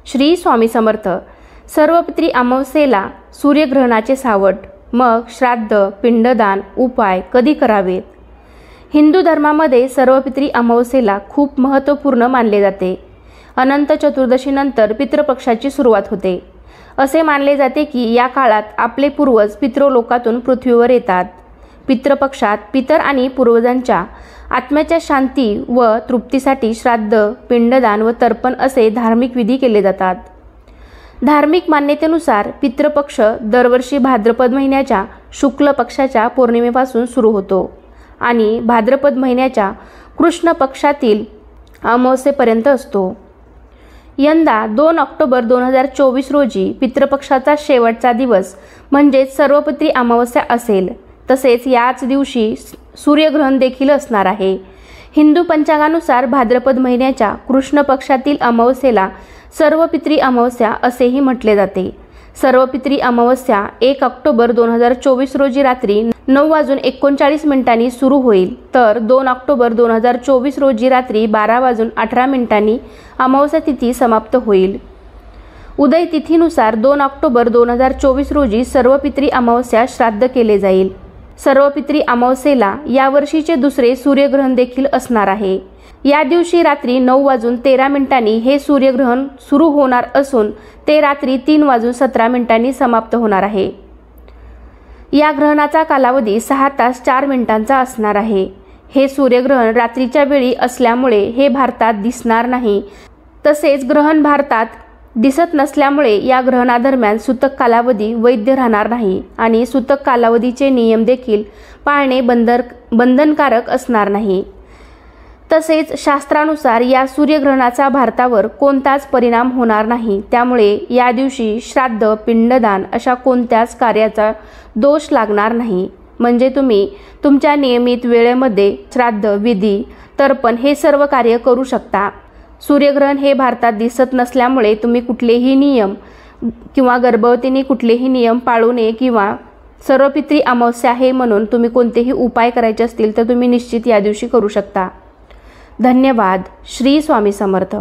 श्री स्वामी समर्थ. सर्वपित्री अमावस्येला सूर्यग्रहणाचे सावट, मग श्राद्ध, पिंडदान, उपाय कधी करावेत? हिंदू धर्मामध्ये सर्वपित्री अमावस्येला खूप महत्त्वपूर्ण मानले जाते. अनंत चतुर्दशीनंतर पितृपक्षाची सुरुवात होते. असे मानले जाते की या काळात आपले पूर्वज पितृलोकातून पृथ्वीवर येतात. पितृपक्षात पितर आणि पूर्वजांच्या आत्म्याच्या शांती व तृप्तीसाठी श्राद्ध, पिंडदान व तर्पण असे धार्मिक विधी केले जातात. धार्मिक मान्यतेनुसार पितृपक्ष दरवर्षी भाद्रपद महिन्याच्या शुक्ल पक्षाच्या पौर्णिमेपासून सुरू होतो आणि भाद्रपद महिन्याच्या कृष्ण पक्षातील अमावस्येपर्यंत असतो. यंदा 2 ऑक्टोबर 2024 रोजी पितृपक्षाचा शेवटचा दिवस म्हणजेच सर्वपित्री अमावस्या असेल. तसेच याच दिवशी सूर्यग्रहण देखील असणार आहे. हिंदू पंचांगानुसार भाद्रपद महिन्याच्या कृष्ण पक्षातील अमावस्येला सर्वपित्री अमावस्या असेही म्हटले जाते. सर्वपित्री अमावस्या 1 ऑक्टोबर 2024 रोजी रात्री 9:39 सुरू होईल, तर 2 ऑक्टोबर 2024 रोजी रात्री 12:18 अमावस्या तिथी समाप्त होईल. उदय तिथीनुसार 2 ऑक्टोबर 2024 रोजी सर्वपित्री अमावस्या श्राद्ध केले जाईल. सर्वपित्री अमावस्येला यावर्षीचे दुसरे सूर्यग्रहण देखील असणार आहे. या दिवशी रात्री 9:13 हे सूर्यग्रहण सुरू होणार असून ते रात्री 3:17 समाप्त होणार आहे. या ग्रहणाचा कालावधी 6 तास 4 मिनिटांचा असणार आहे. हे सूर्यग्रहण रात्रीच्या वेळी असल्यामुळे हे भारतात दिसणार नाही. तसेच ग्रहण भारतात दिसत नसल्यामुळे या ग्रहणादरम्यान सूतक कालावधी वैध राहणार नाही आणि सूतक कालावधीचे नियम देखील पाळणे बंधनकारक असणार नाही. तसेच शास्त्रानुसार या सूर्यग्रहणाचा भारतावर कोणताच परिणाम होणार नाही. त्यामुळे या दिवशी श्राद्ध, पिंडदान अशा कोणत्याच कार्याचा दोष लागणार नाही. म्हणजे तुम्ही तुमच्या नियमित वेळेमध्ये श्राद्ध, विधी, तर्पण हे सर्व कार्य करू शकता. सूर्यग्रहण हे भारतात दिसत नसल्यामुळे तुम्ही कुठलेही नियम किंवा गर्भवतीने कुठलेही नियम पाळू नये किंवा सर्वपित्री अमावस्या आहे म्हणून तुम्ही कोणतेही उपाय करायचे असतील तर तुम्ही निश्चित या दिवशी करू शकता. धन्यवाद. श्री स्वामी समर्थ.